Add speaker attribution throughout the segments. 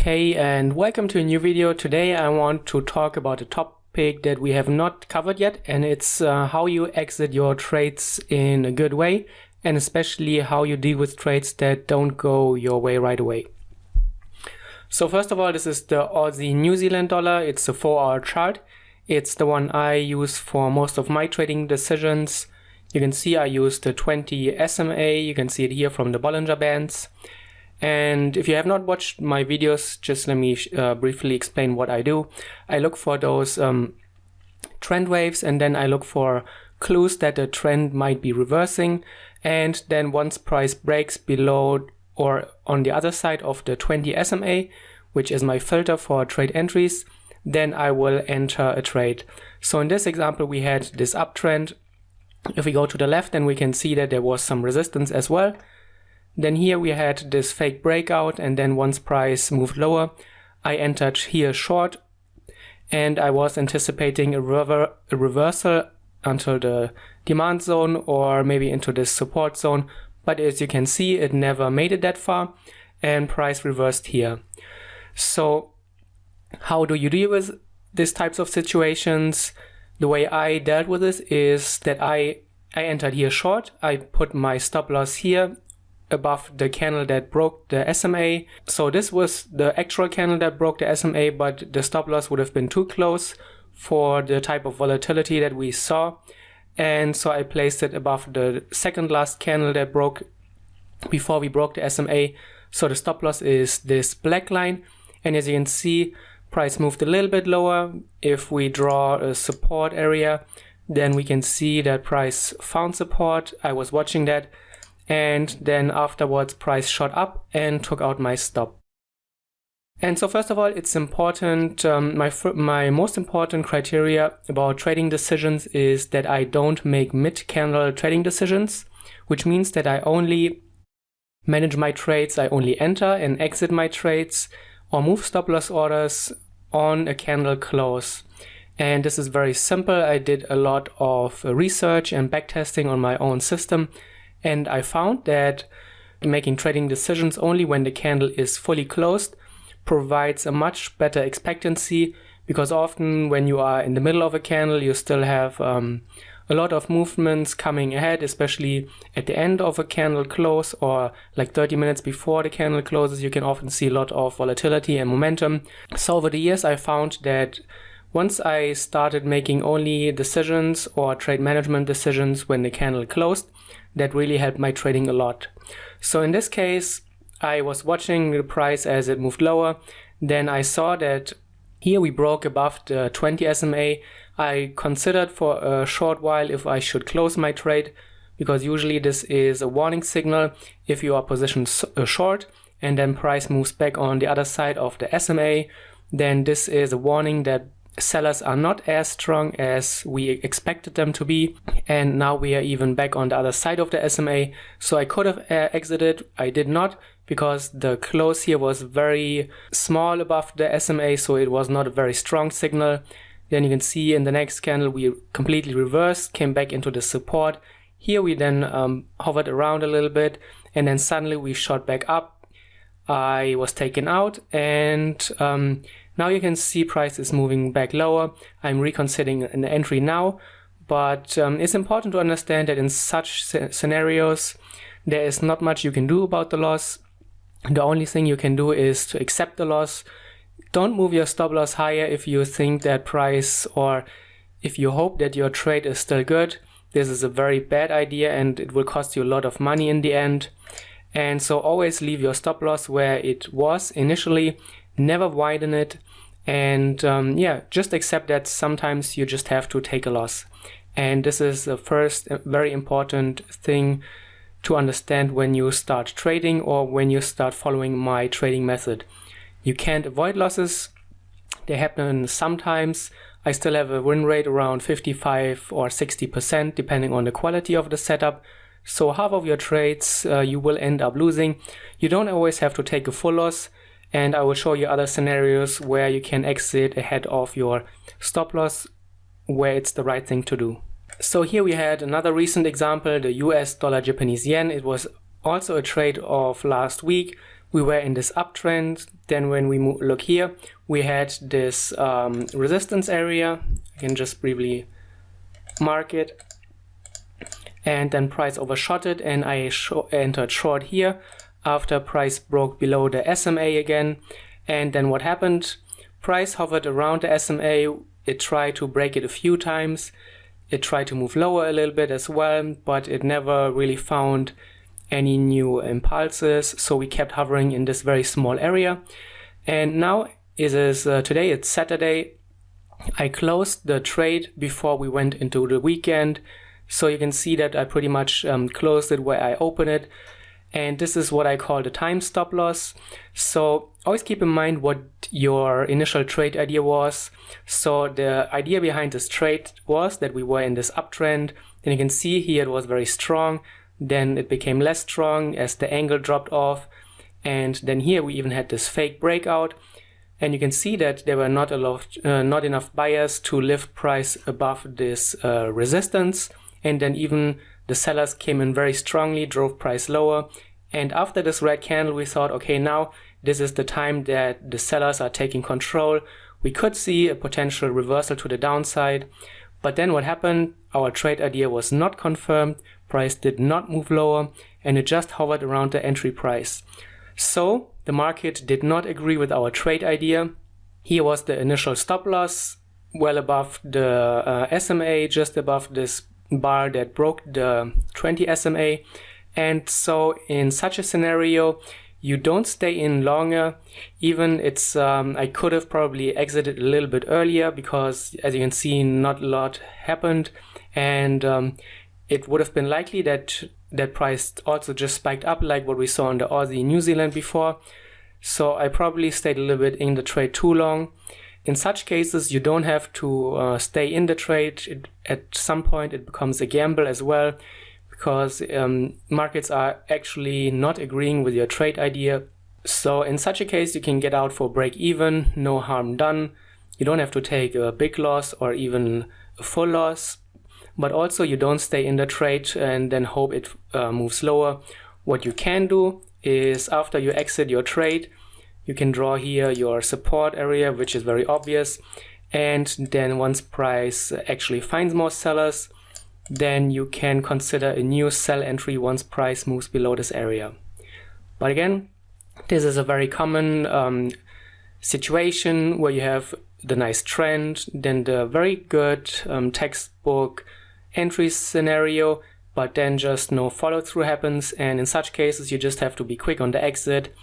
Speaker 1: Okay, and welcome to a new video. Today I want to talk about a topic that we have not covered yet, and it's how you exit your trades in a good way, and especially how you deal with trades that don't go your way right away. So first of all, this is the Aussie New Zealand dollar. It's a 4-hour chart. It's the one I use for most of my trading decisions. You can see I use the 20 SMA. You can see it here from the Bollinger Bands. And if you have not watched my videos, just let me briefly explain what I do. I look for those trend waves, and then I look for clues that the trend might be reversing. And then once price breaks below or on the other side of the 20 SMA, which is my filter for trade entries, then I will enter a trade. So in this example, we had this uptrend. If we go to the left, then we can see that there was some resistance as well. Then here we had this fake breakout, and then once price moved lower, I entered here short, and I was anticipating a reversal until the demand zone or maybe into this support zone. But as you can see, it never made it that far, and price reversed here. So how do you deal with these types of situations? The way I dealt with this is that I entered here short. I put my stop loss here above the candle that broke the SMA. So this was the actual candle that broke the SMA, but the stop loss would have been too close for the type of volatility that we saw. And so I placed it above the second last candle that broke before we broke the SMA. So the stop loss is this black line. And as you can see, price moved a little bit lower. If we draw a support area, then we can see that price found support. I was watching that. And then afterwards price shot up and took out my stop. And so first of all, it's important, my most important criteria about trading decisions is that I don't make mid-candle trading decisions, which means that I only manage my trades, I only enter and exit my trades or move stop loss orders on a candle close. And this is very simple. I did a lot of research and backtesting on my own system. And I found that making trading decisions only when the candle is fully closed provides a much better expectancy, because often when you are in the middle of a candle, you still have a lot of movements coming ahead, especially at the end of a candle close or like 30 minutes before the candle closes. You can often see a lot of volatility and momentum. So over the years, I found that once I started making only decisions or trade management decisions when the candle closed, that really helped my trading a lot. So in this case, I was watching the price as it moved lower. Then I saw that here we broke above the 20 SMA. I considered for a short while if I should close my trade, because usually this is a warning signal if you are positioned short and then price moves back on the other side of the SMA. Then this is a warning that sellers are not as strong as we expected them to be, and now we are even back on the other side of the SMA. So I could have exited. I did not, because the close here was very small above the SMA, so it was not a very strong signal. Then you can see in the next candle we completely reversed, came back into the support. Here we then hovered around a little bit, and then suddenly we shot back up. I was taken out, and now you can see price is moving back lower. I'm reconsidering an entry now, but it's important to understand that in such scenarios, there is not much you can do about the loss. The only thing you can do is to accept the loss. Don't move your stop loss higher if you think that price, or if you hope that your trade is still good. This is a very bad idea, and it will cost you a lot of money in the end. And so always leave your stop loss where it was initially. Never widen it, and yeah, just accept that sometimes you just have to take a loss. And this is the first very important thing to understand when you start trading or when you start following my trading method. You can't avoid losses. They happen sometimes. I still have a win rate around 55 or 60% depending on the quality of the setup. So half of your trades you will end up losing. You don't always have to take a full loss. And I will show you other scenarios where you can exit ahead of your stop loss, where it's the right thing to do. So here we had another recent example, the US dollar Japanese yen. It was also a trade of last week we were in this uptrend. Then when we look here, we had this resistance area. I can just briefly mark it. And then price overshot it, and I entered short here after price broke below the SMA again. And then what happened? Price hovered around the SMA. It tried to break it a few times. It tried to move lower a little bit as well, but it never really found any new impulses. So we kept hovering in this very small area. And now today, it's Saturday. I closed the trade before we went into the weekend. So you can see that I pretty much closed it where I opened it. And this is what I call the time stop loss. So always keep in mind what your initial trade idea was. So the idea behind this trade was that we were in this uptrend. Then you can see here it was very strong. Then it became less strong as the angle dropped off. And then here we even had this fake breakout. And you can see that there were not enough buyers to lift price above this resistance. And then even the sellers came in very strongly, drove price lower. And after this red candle, we thought, okay, now this is the time that the sellers are taking control. We could see a potential reversal to the downside. But then what happened? Our trade idea was not confirmed. Price did not move lower, and it just hovered around the entry price. So the market did not agree with our trade idea. Here was the initial stop loss, well above the SMA, just above this bar that broke the 20 SMA. And so in such a scenario, you don't stay in longer. Even I could have probably exited a little bit earlier because, as you can see, not a lot happened. And it would have been likely that price also just spiked up like what we saw on the Aussie New Zealand before. So I probably stayed a little bit in the trade too long. In such cases, you don't have to stay in the trade. At some point, it becomes a gamble as well, because markets are actually not agreeing with your trade idea. So in such a case, you can get out for break even, no harm done. You don't have to take a big loss or even a full loss, but also you don't stay in the trade and then hope it moves lower. What you can do is after you exit your trade, you can draw here your support area, which is very obvious. And then once price actually finds more sellers, then you can consider a new sell entry once price moves below this area. But again, this is a very common situation where you have the nice trend, then the very good textbook entry scenario, but then just no follow through happens. And in such cases, you just have to be quick on the exit.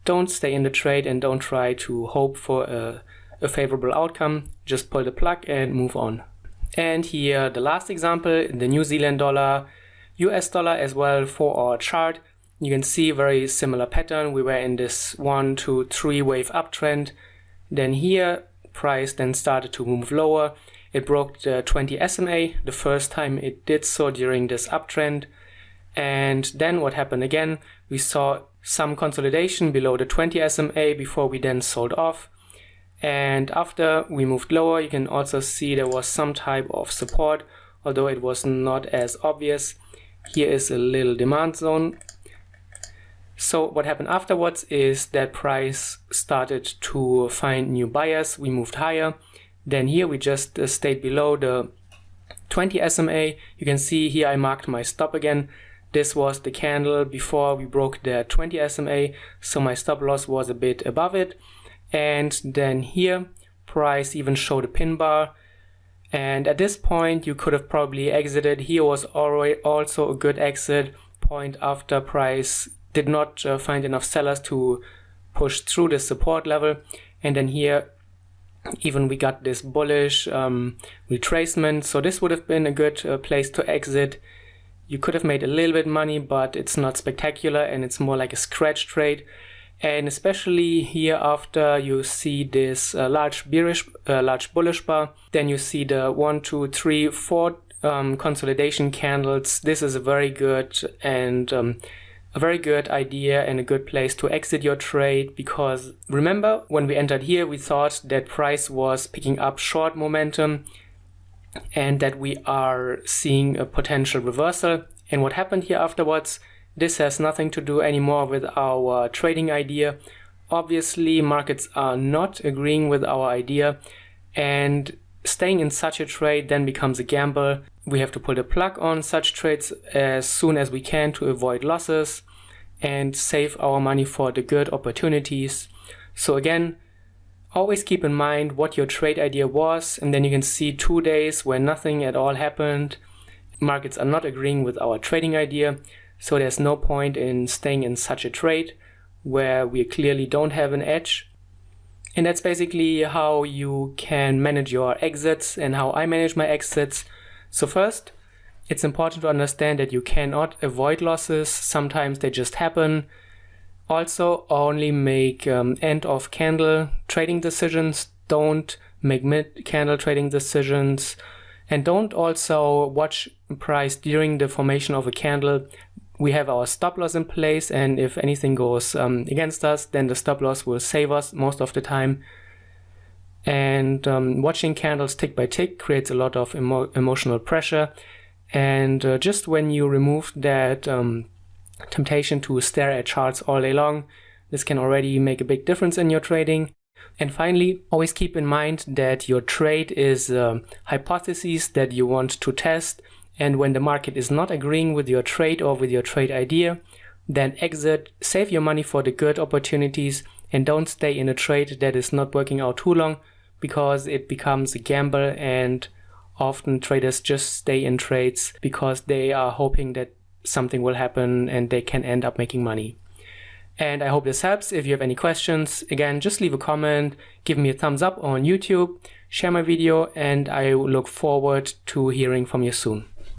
Speaker 1: Don't stay in the trade and don't try to hope for a favorable outcome. Just pull the plug and move on. And here the last example, the New Zealand dollar, US dollar as well for our chart. You can see very similar pattern. We were in this 1, 2, 3 wave uptrend. Then here price then started to move lower. It broke the 20 SMA, the first time it did so during this uptrend. And then what happened again? We saw some consolidation below the 20 SMA before we then sold off. And after we moved lower, you can also see there was some type of support, although it was not as obvious. Here is a little demand zone. So what happened afterwards is that price started to find new buyers. We moved higher. Then here we just stayed below the 20 SMA. You can see here I marked my stop again. This was the candle before we broke the 20 SMA, so my stop loss was a bit above it. And then here price even showed a pin bar, and at this point you could have probably exited. Here was already also a good exit point after price did not find enough sellers to push through the support level. And then here even we got this bullish retracement, so this would have been a good place to exit. You could have made a little bit money, but it's not spectacular and it's more like a scratch trade. And especially here after you see this large bullish bar, then you see the 1, 2, 3, 4 consolidation candles. This is a very good idea and a good place to exit your trade, because remember when we entered here, we thought that price was picking up short momentum and that we are seeing a potential reversal. And what happened here afterwards? This has nothing to do anymore with our trading idea. Obviously, markets are not agreeing with our idea, and staying in such a trade then becomes a gamble. We have to pull the plug on such trades as soon as we can to avoid losses and save our money for the good opportunities. So again, always keep in mind what your trade idea was, and then you can see 2 days where nothing at all happened. Markets are not agreeing with our trading idea, so there's no point in staying in such a trade where we clearly don't have an edge. And that's basically how you can manage your exits and how I manage my exits. So first, it's important to understand that you cannot avoid losses. Sometimes they just happen. Also, only make end of candle trading decisions. Don't make mid candle trading decisions. And don't also watch price during the formation of a candle. We have our stop loss in place, and if anything goes against us, then the stop loss will save us most of the time. And watching candles tick by tick creates a lot of emotional pressure. And just when you remove that temptation to stare at charts all day long, this can already make a big difference in your trading. And finally, always keep in mind that your trade is a hypothesis that you want to test. And when the market is not agreeing with your trade or with your trade idea, then exit, save your money for the good opportunities, and don't stay in a trade that is not working out too long, because it becomes a gamble, and often traders just stay in trades because they are hoping that something will happen and they can end up making money. And I hope this helps. If you have any questions, again, just leave a comment, give me a thumbs up on YouTube, share my video, and I look forward to hearing from you soon.